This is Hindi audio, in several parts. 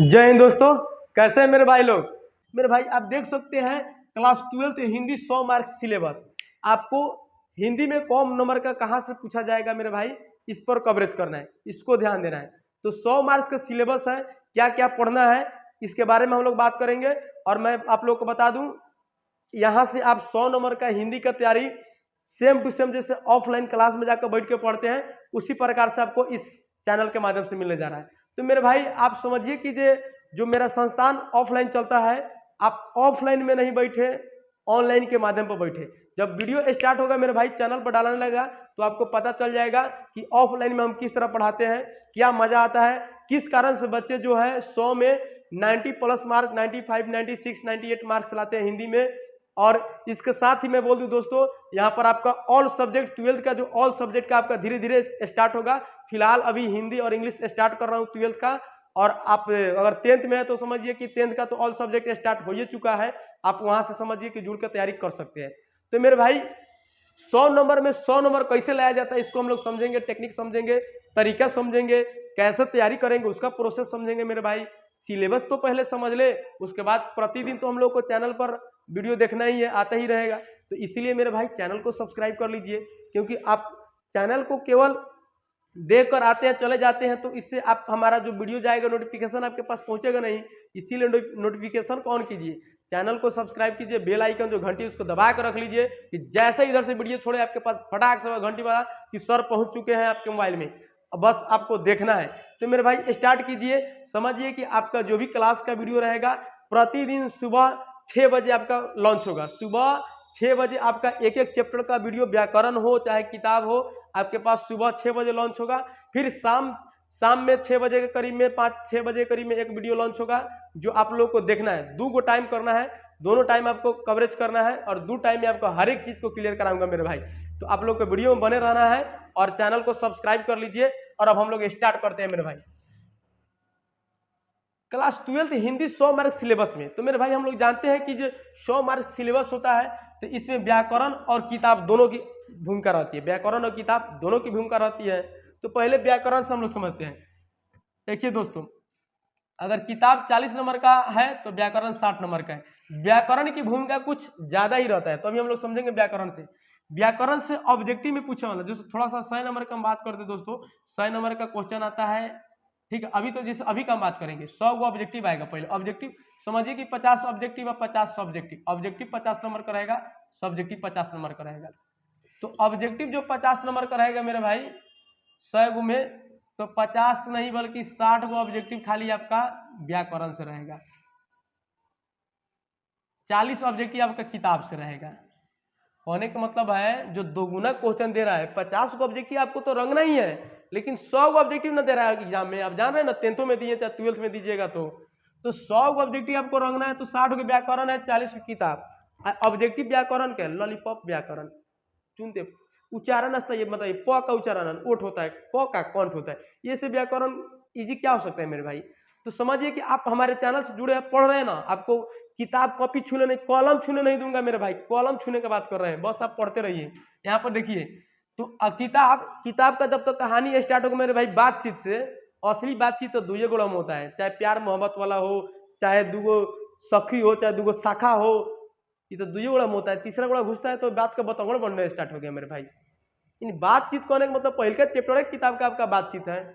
जय हिंद दोस्तों, कैसे हैं मेरे भाई लोग। मेरे भाई आप देख सकते हैं class 12th Hindi 100 marks syllabus. आपको हिंदी में कम नंबर का कहाँ से पूछा जाएगा मेरे भाई, इस पर कवरेज करना है, इसको ध्यान देना है। तो 100 मार्क्स का सिलेबस है, क्या क्या पढ़ना है इसके बारे में हम लोग बात करेंगे। और मैं आप लोग को बता दूं, यहाँ से आप 100 नंबर का हिंदी का तैयारी सेम टू सेम जैसे ऑफलाइन क्लास में जाकर बैठ के पढ़ते हैं उसी प्रकार से आपको इस चैनल के माध्यम से मिलने जा रहा है। तो मेरे भाई आप समझिए कि जो मेरा संस्थान ऑफलाइन चलता है, आप ऑफलाइन में नहीं बैठे, ऑनलाइन के माध्यम पर बैठे। जब वीडियो स्टार्ट होगा मेरे भाई चैनल पर डालने लगा तो आपको पता चल जाएगा कि ऑफलाइन में हम किस तरह पढ़ाते हैं, क्या मजा आता है, किस कारण से बच्चे जो है 100 में 90 प्लस मार्क 95, 96, 98 मार्क्स लाते हैं हिंदी में। और इसके साथ ही मैं बोल दूं दोस्तों, यहाँ पर आपका ऑल सब्जेक्ट 12th का जो ऑल सब्जेक्ट का आपका धीरे धीरे स्टार्ट होगा। फिलहाल अभी हिंदी और इंग्लिश स्टार्ट कर रहा हूँ 12th का। और आप अगर 10th में है तो समझिए कि 10th का तो ऑल सब्जेक्ट स्टार्ट हो ही चुका है, आप वहां से समझिए कि जुड़ कर तैयारी कर सकते हैं। तो मेरे भाई 100 नंबर में 100 नंबर कैसे लाया जाता है इसको हम लोग समझेंगे, टेक्निक समझेंगे, तरीका समझेंगे, कैसे तैयारी करेंगे उसका प्रोसेस समझेंगे मेरे भाई। सिलेबस तो पहले समझ ले, उसके बाद प्रतिदिन तो हम लोग को चैनल पर वीडियो देखना ही है, आता ही रहेगा। तो इसीलिए मेरे भाई चैनल को सब्सक्राइब कर लीजिए, क्योंकि आप चैनल को केवल देख कर आते हैं चले जाते हैं तो इससे आप हमारा जो वीडियो जाएगा नोटिफिकेशन आपके पास पहुंचेगा नहीं। इसीलिए नोटिफिकेशन ऑन कीजिए, चैनल को सब्सक्राइब कीजिए, बेल आइकन जो घंटी उसको दबा कर रख लीजिए कि जैसे इधर से वीडियो छोड़े आपके पास फटाक से घंटी वाला कि सर पहुंच चुके हैं आपके मोबाइल में, बस आपको देखना है। तो मेरे भाई स्टार्ट कीजिए। समझिए कि आपका जो भी क्लास का वीडियो रहेगा प्रतिदिन सुबह 6 बजे आपका लॉन्च होगा। सुबह 6 बजे आपका एक एक चैप्टर का वीडियो, व्याकरण हो चाहे किताब हो, आपके पास सुबह 6 बजे लॉन्च होगा। फिर शाम में 6 बजे के करीब में 5-6 बजे करीब में एक वीडियो लॉन्च होगा जो आप लोग को देखना है। 2 टाइम करना है, दोनों टाइम आपको कवरेज करना है और 2 टाइम में आपको हर एक चीज को क्लियर कराऊंगा मेरे भाई। तो आप लोग को वीडियो में बने रहना है और चैनल को सब्सक्राइब कर लीजिए। और अब हम लोग स्टार्ट करते हैं मेरे भाई। Class 12th Hindi 100 marks syllabus में, तो मेरे भाई हम लोग जानते हैं कि जो 100 मार्क्स सिलेबस होता है तो इसमें व्याकरण और किताब दोनों की भूमिका रहती है। व्याकरण और किताब दोनों की भूमिका रहती है। तो पहले व्याकरण से हम लोग समझते हैं। देखिए दोस्तों, अगर किताब 40 नंबर का है तो व्याकरण 60 नंबर का है। व्याकरण की भूमिका कुछ ज्यादा ही रहता है, तो अभी हम लोग समझेंगे व्याकरण से। व्याकरण से ऑब्जेक्टिव में पूछा वाला, जैसे थोड़ा सा 100 नंबर का हम बात करते दोस्तों, 100 नंबर का क्वेश्चन आता है, ठीक है। अभी तो जैसे अभी का हम बात करेंगे 100 को ऑब्जेक्टिव आएगा। पहले ऑब्जेक्टिव समझिए कि 50 ऑब्जेक्टिव है, 50 सब्जेक्टिव। ऑब्जेक्टिव 50 नंबर का रहेगा, सब्जेक्टिव 50 नंबर का रहेगा। तो ऑब्जेक्टिव जो 50 नंबर का रहेगा मेरे भाई 100 गो में, तो 50 नहीं बल्कि 60 गो ऑब्जेक्टिव खाली आपका व्याकरण से रहेगा, 40 ऑब्जेक्टिव आपका किताब से रहेगा। होने का मतलब है जो दोगुना क्वेश्चन दे रहा है, 50 को ऑब्जेक्टिव आपको तो रंगना ही है, लेकिन 100 को ऑब्जेक्टिव ना दे रहा है एग्जाम में। आप जान रहे हैं ना, 10th में दिए चाहे 12th में दीजिएगा तो 100 को ऑब्जेक्टिव आपको रंगना है। तो 60 को व्याकरण है, 40 की किताब। ऑब्जेक्टिव व्याकरण क्या, लॉलीपॉप व्याकरण चुनते, उच्चारण असता ये बताइए, प का उच्चारण ओठ होता है, क का कंठ होता है, ये से व्याकरण इजी क्या हो सकता है मेरे भाई। तो समझिए कि आप हमारे चैनल से जुड़े हैं, पढ़ रहे हैं ना, आपको किताब कॉपी छूने नहीं, कलम छूने नहीं दूंगा मेरे भाई। कलम छूने की बात कर रहे हैं, बस आप पढ़ते रहिए। यहाँ पर देखिए, तो किताब का जब तक कहानी स्टार्ट होगा मेरे भाई बातचीत से, असली बातचीत तो 2 गोड़ा में होता है, चाहे प्यार मोहब्बत वाला हो, चाहे 2 सखी हो, चाहे 2 शाखा हो, ये तो 2 गोड़ा में होता है। तीसरा गोड़ा घुसता है तो बात का बतंगड़ बनने स्टार्ट हो गया मेरे भाई। इन बातचीत करने का मतलब पहले का चैप्टर है किताब का आपका बातचीत है,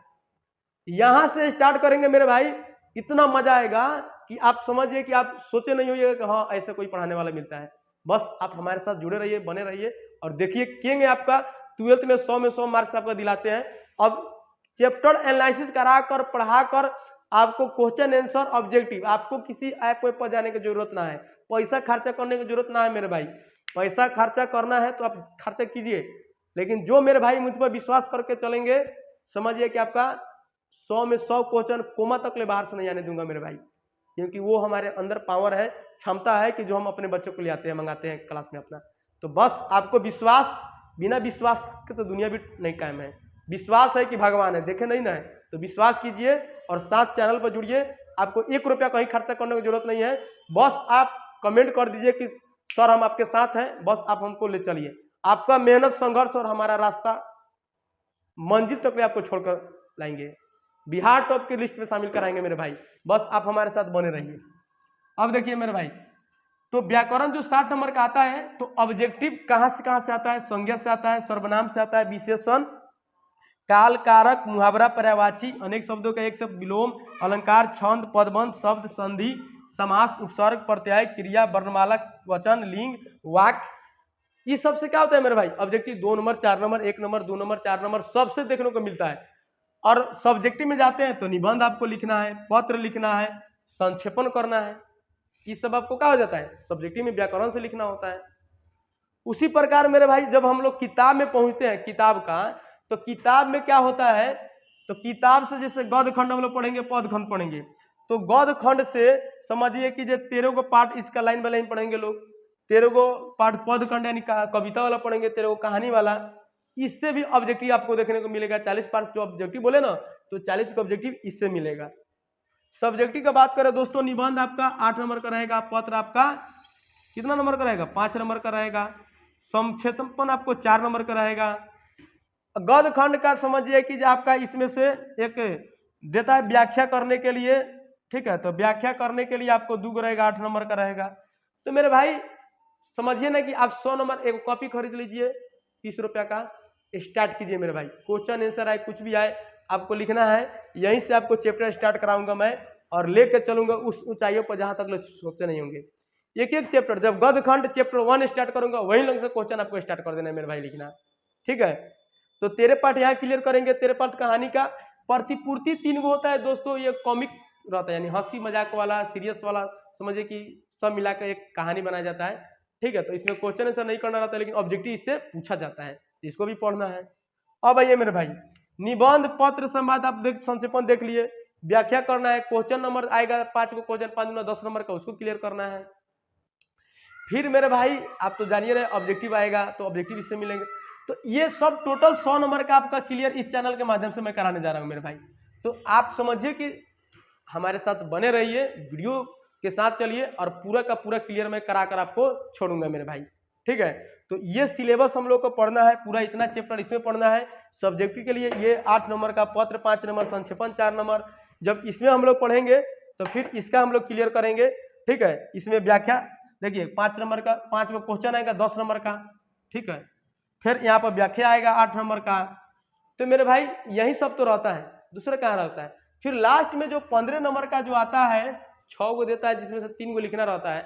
यहां से स्टार्ट करेंगे मेरे भाई। इतना मजा आएगा कि आप समझिए कि आप सोचे नहीं होइएगा कि हाँ ऐसे कोई पढ़ाने वाला मिलता है। बस आप हमारे साथ जुड़े रहिए, बने रहिए और देखिए किंग आपका 12th में 100 मार्क्स आपका दिलाते हैं। अब चैप्टर एनालिसिस करा कर पढ़ा कर आपको क्वेश्चन आंसर ऑब्जेक्टिव, आपको किसी ऐप पर जाने की जरूरत ना है, पैसा खर्चा करने की जरूरत ना है मेरे भाई। पैसा खर्चा करना है तो आप खर्चा कीजिए, लेकिन जो मेरे भाई मुझ पर विश्वास करके चलेंगे, समझिए कि आपका 100 में 100 क्वेश्चन कोमा तक ले बाहर से नहीं आने दूंगा मेरे भाई, क्योंकि वो हमारे अंदर पावर है, क्षमता है कि जो हम अपने बच्चों को ले आते हैं, मंगाते हैं क्लास में अपना। तो बस आपको विश्वास, बिना विश्वास के तो दुनिया भी नहीं कायम है। विश्वास है कि भगवान है, देखे नहीं ना है, तो विश्वास कीजिए और साथ चैनल पर जुड़िए। आपको 1 रुपया कहीं खर्चा करने की जरूरत नहीं है, बस आप कमेंट कर दीजिए कि सर हम आपके साथ हैं, बस आप हमको ले चलिए। आपका मेहनत, संघर्ष और हमारा रास्ता मंजिल तक आपको छोड़कर लाएंगे। बिहार टॉप की लिस्ट में शामिल कराएंगे मेरे भाई, बस आप हमारे साथ बने रहिए। अब देखिए मेरे भाई, तो व्याकरण जो 60 नंबर का आता है, तो ऑब्जेक्टिव कहाँ से आता है? संज्ञा से आता है, सर्वनाम से आता है, विशेषण, काल, कारक, मुहावरा, पर्यायवाची, अनेक शब्दों का एक शब्द, विलोम, अलंकार, छंद, पदबंध, शब्द, संधि, समास, उपसर्ग, प्रत्यय, क्रिया, वर्णमाला, वचन, लिंग, वाक्य, ये सबसे क्या होता है मेरे भाई? Objective 2 number, 4 number, 1 number, 2 number, 4 number सबसे देखने को मिलता है। और सब्जेक्टिव में जाते हैं तो निबंध आपको लिखना है, पत्र लिखना है, संक्षेपण करना है, ये सब आपको क्या हो जाता है? सब्जेक्टिव में व्याकरण से लिखना होता है। उसी प्रकार मेरे भाई जब हम लोग किताब में पहुंचते हैं, किताब का, तो किताब में क्या होता है? तो किताब से जैसे गद्य खंड हम लोग पढ़ेंगे, पद खंड पढ़ेंगे, तो गद्य खंड से समझिए कि जो 13 को पार्ट इसका लाइन बाय लाइन पढ़ेंगे लोग, 13 को पार्ट पद खंड यानी कविता वाला पढ़ेंगे, 13 को कहानी वाला, इससे भी ऑब्जेक्टिव आपको देखने को मिलेगा। 40 पार्ट जो ऑब्जेक्टिव बोले ना, तो 40 का ऑब्जेक्टिव इससे मिलेगा। सब्जेक्टिव का बात करें दोस्तों, निबंध आपका 8 नंबर का रहेगा, पत्र आपका कितना नंबर का रहेगा? 5 नंबर का रहेगा, संक्षेपण आपको 4 नंबर का रहेगा। गद्य खंड का समझिए कि आपका इसमें से एक देता है व्याख्या करने के लिए, ठीक है, तो व्याख्या करने के लिए आपको 2 रहेगा, 8 नंबर का रहेगा। तो मेरे भाई समझिए ना कि आप 100 नंबर एक कॉपी खरीद लीजिए 30 रुपया का, स्टार्ट कीजिए मेरे भाई, क्वेश्चन आंसर आए कुछ भी आए आपको लिखना है, यहीं से आपको चैप्टर स्टार्ट कराऊंगा मैं और लेकर चलूंगा उस ऊंचाइयों पर जहां तक लोग सोचे नहीं होंगे। एक एक चैप्टर, जब गद्य खंड चैप्टर 1 स्टार्ट करूंगा वहीं लग से क्वेश्चन आपको स्टार्ट कर देना है मेरे भाई लिखना, ठीक है। तो 13 पार्ट यहाँ क्लियर करेंगे, 13 पार्ट कहानी का। प्रतिपूर्ति 3 गो होता है दोस्तों, ये कॉमिक रहता है यानी हंसी मजाक वाला, सीरियस वाला, समझिए कि सब मिलाकर एक कहानी बनाया जाता है, ठीक है। तो इसमें क्वेश्चन आंसर नहीं करना रहता है, लेकिन ऑब्जेक्टिव इससे पूछा जाता है, इसको भी पढ़ना है। अब आइए मेरे भाई, निबंध, पत्र, संवाद आप संक्षेपण देख लिए, व्याख्या करना है, क्वेश्चन नंबर आएगा 5 को क्वेश्चन, 5 में 10 नंबर का, उसको क्लियर करना है। फिर मेरे भाई आप तो जानिए रहे ऑब्जेक्टिव आएगा, तो ऑब्जेक्टिव इससे मिलेंगे। तो ये सब टोटल 100 नंबर का आपका क्लियर इस चैनल के माध्यम से मैं कराने जा रहा हूं मेरे भाई। तो आप समझिए कि हमारे साथ बने रहिए, वीडियो के साथ चलिए और पूरा का पूरा क्लियर मैं करा कर आपको छोड़ूंगा मेरे भाई, ठीक है। तो ये सिलेबस हम लोग को पढ़ना है पूरा, इतना चैप्टर इसमें पढ़ना है। सब्जेक्टिव के लिए ये 8 नंबर का, पत्र 5 नंबर, संक्षेपण 4 नंबर, जब इसमें हम लोग पढ़ेंगे तो फिर इसका हम लोग क्लियर करेंगे, ठीक है। इसमें व्याख्या देखिए 5 नंबर का, 5 में क्वेश्चन आएगा 10 नंबर का, ठीक है। फिर यहाँ पर व्याख्या आएगा 8 नंबर का। तो मेरे भाई यही सब तो रहता है, दूसरा कहाँ रहता है। फिर लास्ट में जो 15 नंबर का जो आता है, 6 को देता है जिसमें से 3 को लिखना रहता है,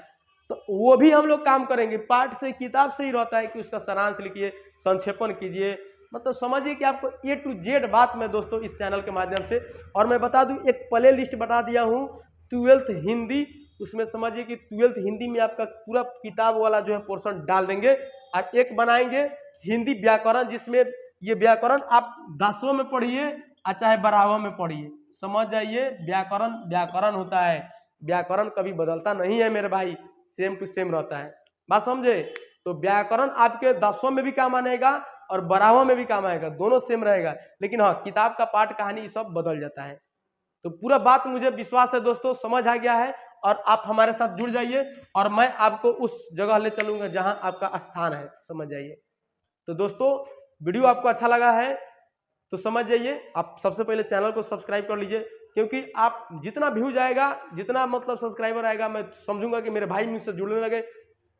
तो वो भी हम लोग काम करेंगे। पाठ से, किताब से ही रहता है कि उसका सारांश लिखिए, संक्षेपण कीजिए, मतलब समझिए कि आपको A to Z बात मैं दोस्तों इस चैनल के माध्यम से। और मैं बता दूं, एक प्ले लिस्ट बता दिया हूँ 12th हिंदी, उसमें समझिए कि 12th हिंदी में आपका पूरा किताब वाला जो है पोर्शन डाल देंगे। और एक बनाएंगे हिंदी व्याकरण, जिसमें ये व्याकरण आप 10वीं में पढ़िए और चाहे 12वीं में पढ़िए, समझ जाइए व्याकरण व्याकरण होता है, व्याकरण कभी बदलता नहीं है मेरे भाई, सेम टू सेम रहता है, बात समझे। तो व्याकरण आपके 10वीं में भी काम आएगा और 12वीं में भी काम आएगा, दोनों सेम रहेगा। लेकिन हाँ, किताब का पाठ कहानी सब बदल जाता है। तो पूरा बात मुझे विश्वास है दोस्तों समझ आ गया है, और आप हमारे साथ जुड़ जाइए और मैं आपको उस जगह ले चलूंगा जहां आपका स्थान है, समझ जाइए। तो दोस्तों वीडियो आपको अच्छा लगा है तो समझ जाइए, आप सबसे पहले चैनल को सब्सक्राइब कर लीजिए, क्योंकि आप जितना व्यूज आएगा, जितना मतलब सब्सक्राइबर आएगा, मैं समझूंगा कि मेरे भाई मुझसे जुड़ने लगे,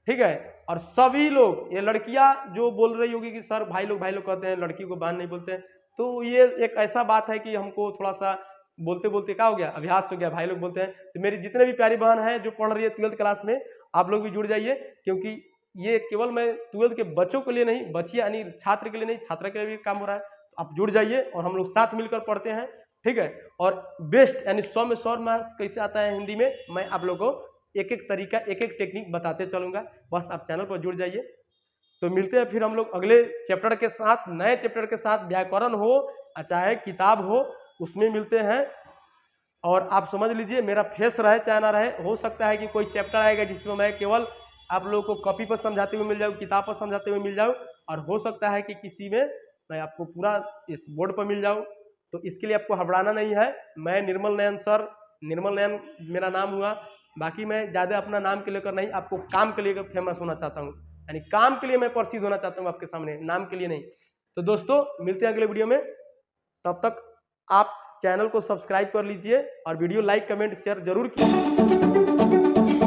ठीक है। और सभी लोग, ये लड़कियां जो बोल रही होगी कि सर भाई लोग कहते हैं, लड़की को बहन नहीं बोलते हैं, तो ये एक ऐसा बात है कि हमको थोड़ा सा बोलते बोलते क्या हो गया, अभ्यास हो गया, भाई लोग बोलते हैं। तो मेरी जितने भी प्यारी बहन है जो पढ़ रही है 12th क्लास में, आप लोग भी जुड़ जाइए, क्योंकि ये केवल मैं 12th के बच्चों के लिए नहीं, बच्चियां यानी छात्र के लिए नहीं, छात्रा के लिए भी काम हो रहा है। आप जुड़ जाइए और हम लोग साथ मिलकर पढ़ते हैं, ठीक है। और बेस्ट यानी 100 में 100 मार्क्स कैसे आता है हिंदी में, मैं आप लोगों को एक एक तरीका, एक एक टेक्निक बताते चलूंगा, बस आप चैनल पर जुड़ जाइए। तो मिलते हैं फिर हम लोग अगले चैप्टर के साथ, नए चैप्टर के साथ, व्याकरण हो चाहे किताब हो, उसमें मिलते हैं। और आप समझ लीजिए मेरा फेस रहे चाहे ना रहे, हो सकता है कि कोई चैप्टर आएगा जिसमें मैं केवल आप लोगों को कॉपी पर समझाते हुए मिल जाऊँ, किताब पर समझाते हुए मिल जाऊँ, और हो सकता है कि किसी में मैं आपको पूरा इस बोर्ड पर मिल जाऊँ। तो इसके लिए आपको घबराना नहीं है। मैं निर्मल नयन सर, निर्मल नयन मेरा नाम हुआ, बाकी मैं ज़्यादा अपना नाम के लेकर नहीं, आपको काम के लिए फेमस होना चाहता हूँ, यानी काम के लिए मैं प्रसिद्ध होना चाहता हूँ आपके सामने, नाम के लिए नहीं। तो दोस्तों मिलते हैं अगले वीडियो में, तब तक आप चैनल को सब्सक्राइब कर लीजिए और वीडियो लाइक कमेंट शेयर जरूर कीजिए।